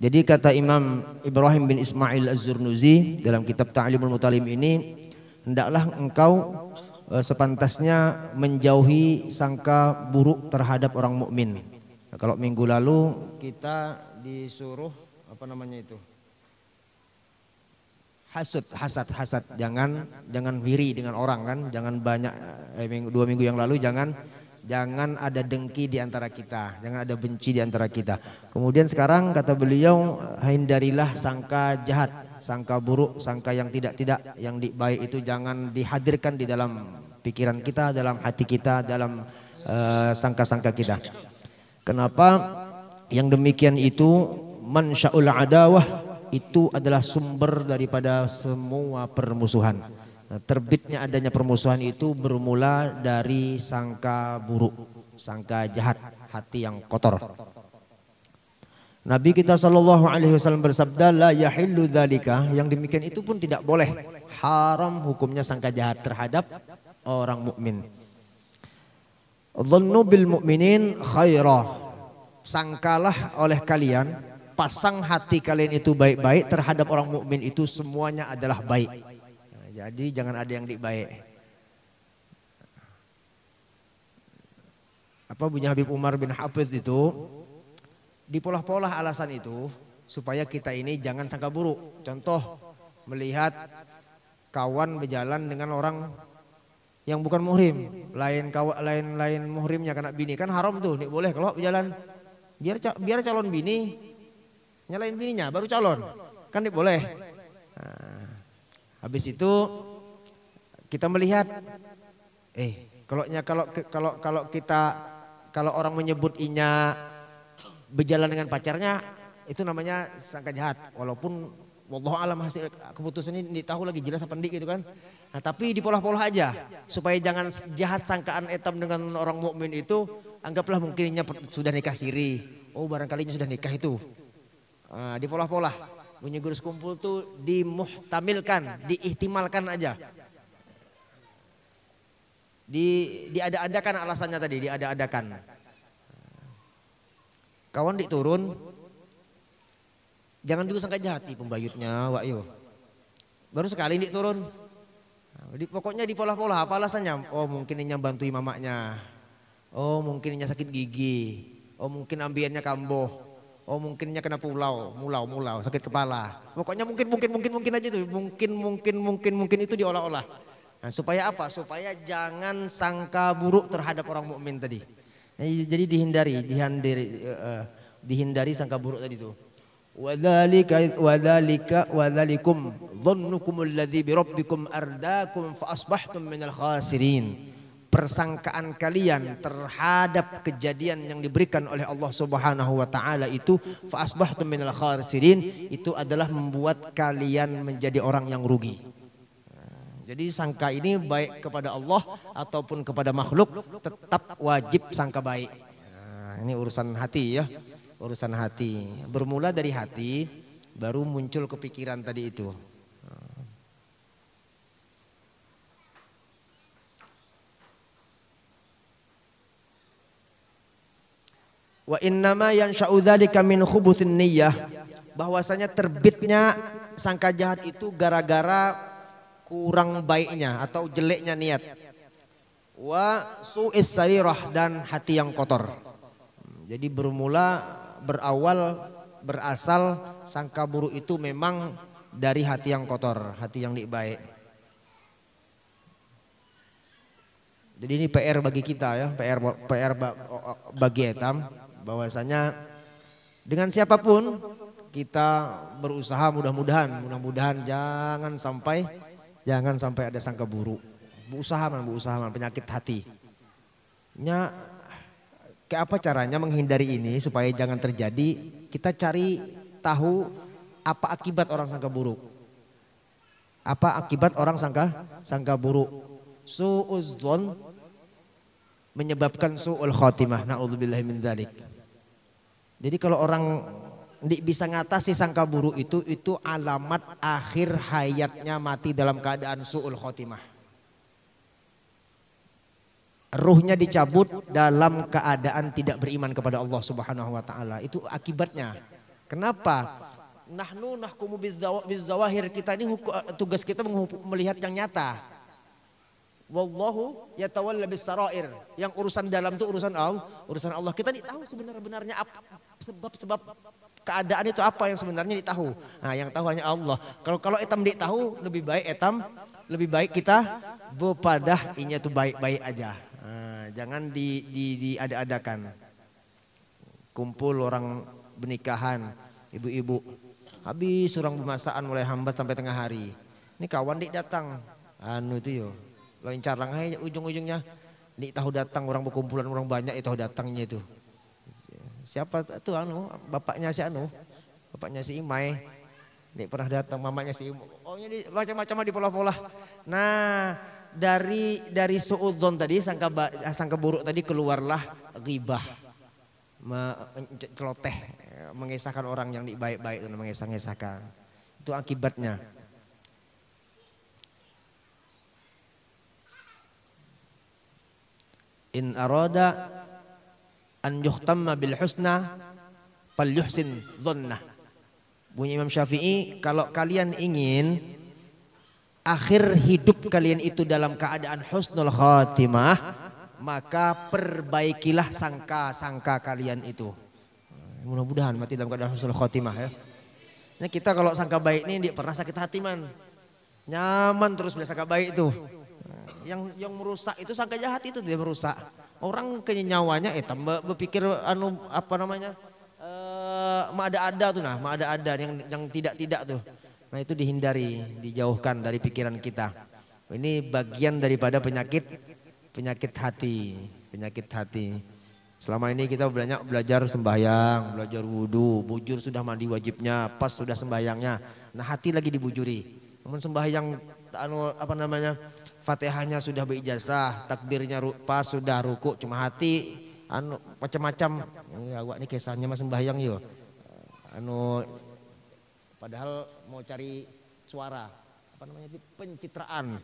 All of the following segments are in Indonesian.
Jadi kata Imam Ibrahim bin Ismail Az-Zurnuzi dalam kitab Ta'limul Mutalim ini, hendaklah engkau sepantasnya menjauhi sangka buruk terhadap orang mukmin. Nah, kalau minggu lalu kita disuruh apa namanya itu? Hasad, jangan iri dengan orang kan, jangan banyak 2 minggu yang lalu jangan ada dengki di antara kita, jangan ada benci di antara kita. Kemudian sekarang kata beliau, hindarilah sangka jahat, sangka buruk, sangka yang tidak, yang baik itu jangan dihadirkan di dalam pikiran kita, dalam hati kita, dalam sangka-sangka kita. Kenapa? Yang demikian itu mansya'ul adawah, itu adalah sumber daripada semua permusuhan. Terbitnya adanya permusuhan itu bermula dari sangka buruk, sangka jahat, hati yang kotor. Nabi kita SAW bersabda, la yahillu dzalika, yang demikian itu pun tidak boleh, haram hukumnya sangka jahat terhadap orang mukmin. Dhannu bil mu'minin khaira, sangkalah oleh kalian, pasang hati kalian itu baik-baik terhadap orang mukmin itu semuanya adalah baik. Jadi jangan ada yang baik. Apa bunyi Habib Umar bin Hafidh itu, dipolah-polah alasan itu supaya kita ini jangan sangka buruk. Contoh, melihat kawan berjalan dengan orang yang bukan muhrim, lain muhrimnya kena bini, kan haram tuh, nih boleh kalau berjalan. Biar calon bini nyalain bininya baru calon, kan nih boleh. Nah, habis itu kita melihat, kalau orang menyebut inya berjalan dengan pacarnya, itu namanya sangka jahat. Walaupun wallahu alam hasil keputusan ini tahu lagi jelas apa enggak gitu kan. Nah, tapi dipolah-polah aja supaya jangan jahat sangkaan etam dengan orang mukmin itu. Anggaplah mungkinnya sudah nikah siri. Oh, barangkalinya sudah nikah itu. Nah, dipolah-polah. Bunyi gurus kumpul tuh dimuhtamilkan, diihtimalkan aja. Diada-adakan alasannya tadi, diada-adakan. Kawan diturun, jangan dulu sangka jahat pembayutnya, wak yo. Baru sekali diturun. Pokoknya dipolah-polah, apa alasannya? Oh, mungkin ini bantu mamaknya. Oh, mungkin ini sakit gigi. Oh, mungkin ambiannya kambuh. Oh, mungkinnya kena mulau, sakit kepala. Pokoknya mungkin aja tuh. Mungkin itu diolah-olah. Nah, supaya apa? Supaya jangan sangka buruk terhadap orang mukmin tadi. Nah, jadi dihindari sangka buruk tadi itu. Wadzalikum dhannukumul ladzi bi rabbikum ardaakum fa asbahtum minal khasirin. Persangkaan kalian terhadap kejadian yang diberikan oleh Allah Subhanahu wa taala itu fa asbahtum minal khasirin, itu adalah membuat kalian menjadi orang yang rugi. Jadi sangka ini baik kepada Allah ataupun kepada makhluk tetap wajib sangka baik. Nah, ini urusan hati ya. Urusan hati. Bermula dari hati baru muncul kepikiran tadi itu. Wa innama yansha'u dzalika min khubuthin niyyah, bahwasanya terbitnya sangka jahat itu gara-gara kurang baiknya atau jeleknya niat. Wa su'is sarirah, dan hati yang kotor. Jadi berasal sangka buruk itu memang dari hati yang kotor, hati yang tidak baik. Jadi ini PR bagi kita ya, PR bagi etam. Bahwasanya dengan siapapun kita berusaha mudah-mudahan jangan sampai ada sangka buruk. Berusaha penyakit hati. Kayak apa caranya menghindari ini supaya jangan terjadi? Kita cari tahu apa akibat orang sangka buruk. Apa akibat orang sangka buruk? Su'udzon menyebabkan su'ul khotimah. Na'udzubillahi min dzalik. Jadi kalau orang bisa ngatasi sangka buruk itu alamat akhir hayatnya mati dalam keadaan su'ul khotimah. Ruhnya dicabut dalam keadaan tidak beriman kepada Allah Subhanahu wa taala. Itu akibatnya. Kenapa? Nahnu nahkumu bizzawahir, kita ini tugas kita melihat yang nyata. Wallahu yatawalla bis-sarair, yang urusan dalam itu urusan Allah. Kita tidak tahu sebenarnya apa sebab keadaan itu apa yang sebenarnya ditahu. Nah, yang tahu hanya Allah. Kalau etam ditahu lebih baik kita bepadah inya itu baik-baik aja. Nah, jangan diada-adakan. Kumpul orang bernikahan, ibu-ibu, habis orang bermasaan mulai hambat sampai tengah hari. Ini kawan dik datang, itu yo, lancar lang aja ujung-ujungnya. Dik tahu datang orang berkumpulan orang banyak itu tahu datangnya itu. Siapa tuh bapaknya si Imai, dik pernah datang, mamanya si oh ini macam-macam di pola-pola. Nah dari suudzon tadi sangka buruk tadi keluarlah ghibah, celoteh, mengesahkan orang yang baik-baik, mengesah-ngesahkan. Itu akibatnya. In arada an yuhtamma bil husna fal yuhsin dhannah. Bunyi Imam Syafi'i, kalau kalian ingin akhir hidup kalian itu dalam keadaan husnul khatimah, maka perbaikilah sangka-sangka kalian itu. Mudah-mudahan mati dalam keadaan husnul khatimah ya. Nah, kita kalau sangka baik ini pernah sakit hati man. Nyaman terus bila sangka baik itu. Yang merusak itu sangka jahat itu dia merusak. Orang kenyawanya tambah berpikir ada tuh nah, ada yang tidak tuh. Nah, itu dihindari, dijauhkan dari pikiran kita. Ini bagian daripada penyakit hati. Selama ini kita belajar sembahyang, belajar wudu, bujur sudah mandi wajibnya, pas sudah sembahyangnya. Nah, hati lagi dibujuri. Namun sembahyang Fatihahnya sudah berijazah, takbirnya pas sudah ruku, cuma hati macam-macam. Awak ini kisahnya mas sembahyang yo. Padahal mau cari suara, pencitraan.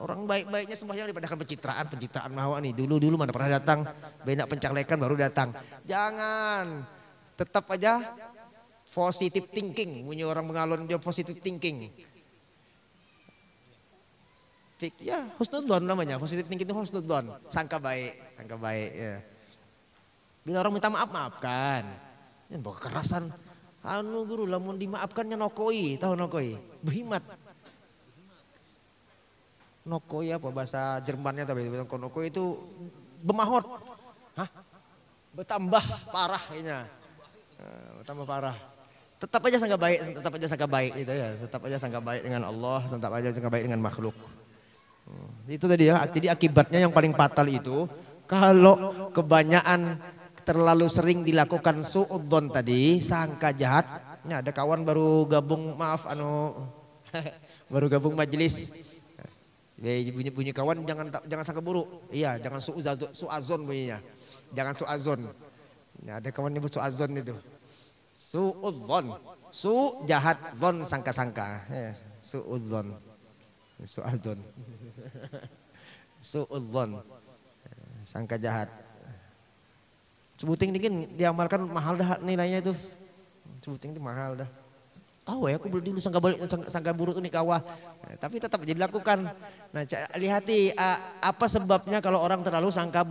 Orang baik-baiknya sembahyang daripada pencitraan mahwa nih. Dulu mana pernah datang, benak pencalekan baru datang. Jangan, tetap aja positive thinking. Punya orang mengalun dia positive thinking. Ya, husnudzon namanya, positive thinking itu husnudzon, sangka baik ya. Bila orang minta maaf, maafkan. Yang bawa kekerasan, guru lamun dimaafkannya nokoi, tahu nokoi? Behimat. Nokoi apa bahasa Jermannya tapi nokoi itu bemahot. Bertambah parah kayaknya. Bertambah parah. Tetap aja sangka baik itu ya, tetap aja sangka baik dengan Allah, tetap aja sangka baik dengan makhluk. Itu tadi ya, jadi akibatnya yang paling fatal itu kalau kebanyakan terlalu sering dilakukan suudzon tadi, sangka jahat. Ini ada kawan baru gabung baru gabung majelis. Bunyi kawan jangan sangka buruk. Iya, jangan suazon bunyinya. Jangan suazon. Nah, ada kawan nyebut suazon itu. Suudzon. Su jahat, zon sangka-sangka. Suudzon. Suazon. Suudzon. Sangka jahat. Sebuting dingin diamalkan mahal dah nilainya itu. Sebuting itu mahal dah. Tahu ya, aku beli dulu sangka buruk itu nih kawah. Tapi tetap jadi lakukan. Nah, lihati apa sebabnya kalau orang terlalu sangka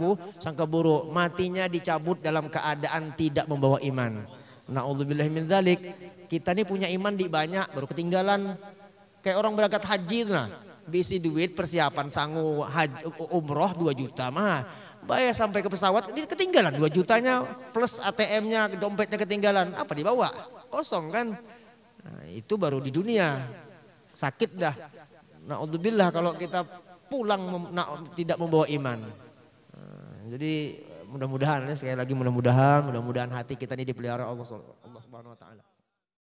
buruk, matinya dicabut dalam keadaan tidak membawa iman. Na'udzubillahi min dzalik. Kita nih punya iman di banyak baru ketinggalan. Kayak orang berangkat haji itu nah. Bisi duit persiapan sangu umroh 2 juta mah. Bayar sampai ke pesawat ketinggalan 2 jutanya plus ATM-nya, dompetnya ketinggalan. Apa dibawa? Kosong kan? Nah, itu baru di dunia. Sakit dah. Na'udzubillah kalau kita pulang tidak membawa iman. Nah, jadi mudah-mudahan ya, sekali lagi mudah-mudahan hati kita ini dipelihara Allah Subhanahu wa taala.